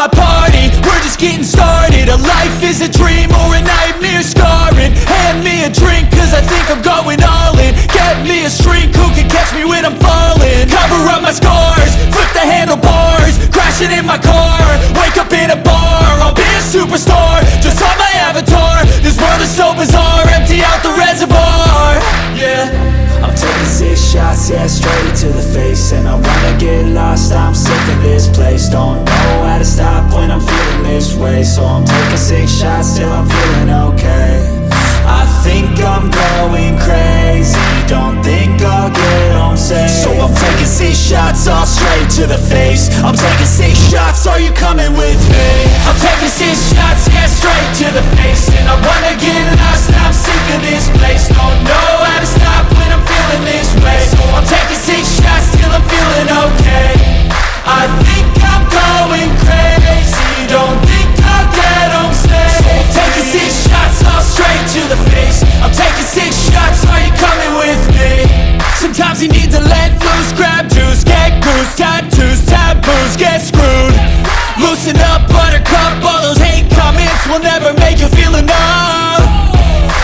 my party, we're just getting started. A life is a dream or a nightmare scarring. Hand me a drink cause I think I'm going all in. Get me a shrink who can catch me when I'm falling. Cover up my scars, flip the handlebars, crashing in my car, wake up in a bar. I'll be a superstar, just on my avatar. This world is so bizarre, empty out the reservoir. Yeah, I'm taking 6 shots, yeah, straight to the face. And I wanna get lost, I'm sick of this place. Don't know how to stop when I'm feeling this way. So I'm taking 6 shots till I'm feeling okay. I think I'm going crazy, don't think I'll get home safe. So I'm taking 6 shots, all straight to the face. I'm taking 6 shots, are you coming with me? I'm taking 6 shots, yeah, straight to the face. And I wanna get lost, I'm sick of this place. Don't know how to stop when I'm feeling this way. So I'm taking 6 shots till I'm feeling okay. I think I'm going crazy, don't think I'll get home safe. So I'm taking 6 shots, all straight to the face. I'm taking 6 shots, are you coming with me? sometimes you need to let loose, grab juice, get goose, tattoos, taboos, get screwed. Loosen up, buttercup, all those hate comments will never make you feel enough.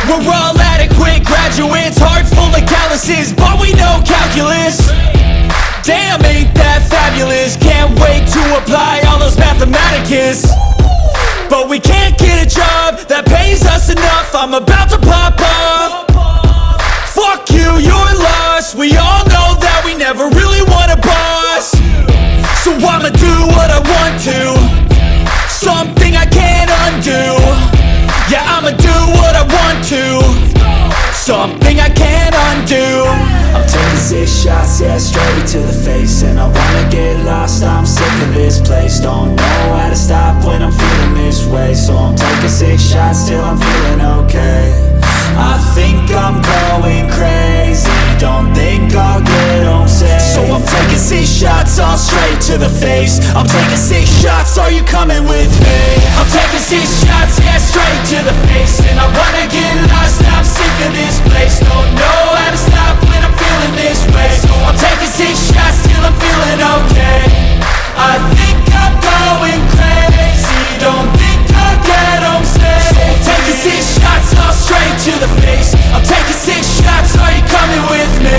We're all adequate graduates, heart full of calluses, but we know calculus. Damn, ain't that fabulous? Can't wait to apply all those mathematicus. But we can't get a job that pays us enough. I'm about to pop off. Fuck you, you're lost. We all know that we never really want a boss. So I'ma do what I want to, something I can't undo. Yeah, I'ma do what I want to, something I can't undo. I'm taking 6 shots, yeah, straight to the face. And I wanna get lost, I'm sick of this place. Don't know how to stop when I'm feeling this way. So I'm taking 6 shots till I'm feeling okay. I think I'm going crazy, don't think I'll get home safe. So I'm taking 6 shots, all straight to the face. I'm taking 6 shots, are you coming with me? I'm taking 6 shots, yeah, straight to the face. And I wanna get lost, I'm sick of this place. Don't know how to stop when I'm feeling this way. So I'm taking 6 shots till I'm feeling okay. I think I'm going crazy, don't think I'll get home safe. So I'm taking 6 shots, all straight to the face. I'm taking 6 shots, are you coming with me?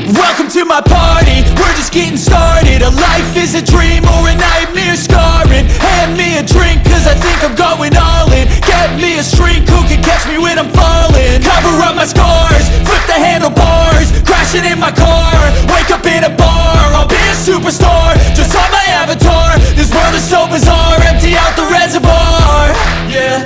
Welcome to my party, we're just getting started. A life is a dream or a nightmare scarring. Hand me a drink cause I think I'm going all in. Get me a shrink who can catch me when I'm falling. Cover up my scars, flip the handlebars, crashing in my car, wake up in a bar. I'll be a superstar, just on my avatar. This world is so bizarre, empty out the reservoir. Yeah,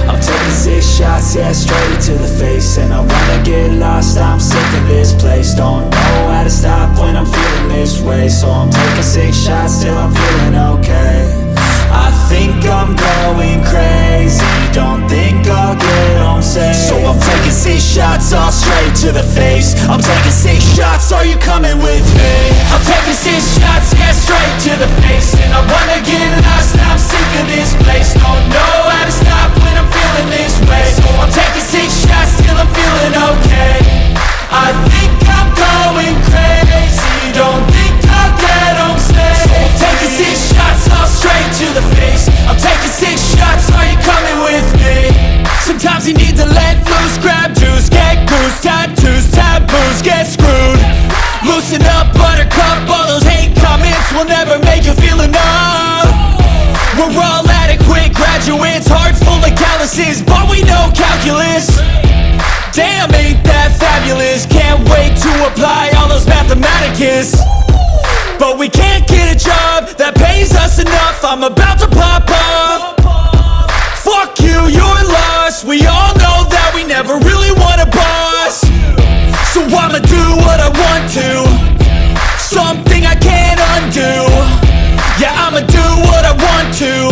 I'm taking 6 shots, yeah, straight to the face. And I wanna get lost, I'm sick of this place. Don't know how to stop when I'm feeling this way. So I'm taking 6 shots till I'm feeling okay. I think I'm going crazy, don't think I'll get home safe. So I'm taking 6 shots, all straight to the face. I'm taking 6 shots, are you coming with me? I'm taking 6 shots, yeah, straight to the face. And I wanna get lost, I'm sick of this place. Don't know how to stop when I'm feeling this way. So I'm taking 6 shots till I'm feeling okay. I think I'm going crazy, don't think I'll get home safe. So I'm taking 6 shots, all straight to the face. I'm taking 6 shots, are you coming with me? Sometimes you need to let loose, grab juice, get goose, tattoos, taboos, get screwed. Loosen up, buttercup, all those hate comments will never make you feel enough. We're all adequate graduates, heart full of calluses, but we know calculus. Damn, ain't that fabulous? Can't wait to apply all those mathematicus. But we can't get a job that pays us enough. I'm about to pop off. Fuck you, you're lost. We all know that we never really want a boss. So I'ma do what I want to, something I can't undo. Yeah, I'ma do what I want to,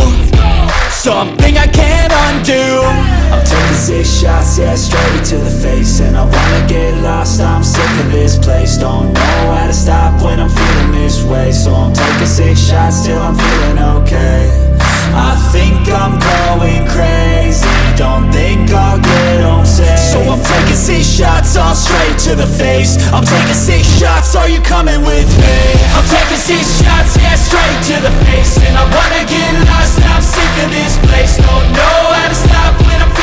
something I can't undo. I'm taking 6 shots, yeah, straight to the face. And I wanna get lost, I'm sick of this place. Don't know how to stop when I'm feeling this way. So I'm taking 6 shots till I'm feeling okay. I think I'm going crazy, don't think I'll get home safe. So I'm taking 6 shots, all straight to the face. I'm taking 6 shots, are you coming with me? I'm taking 6 shots, yeah, straight to the face. And I wanna get lost, I'm sick of this place. Don't know how to stop when I'm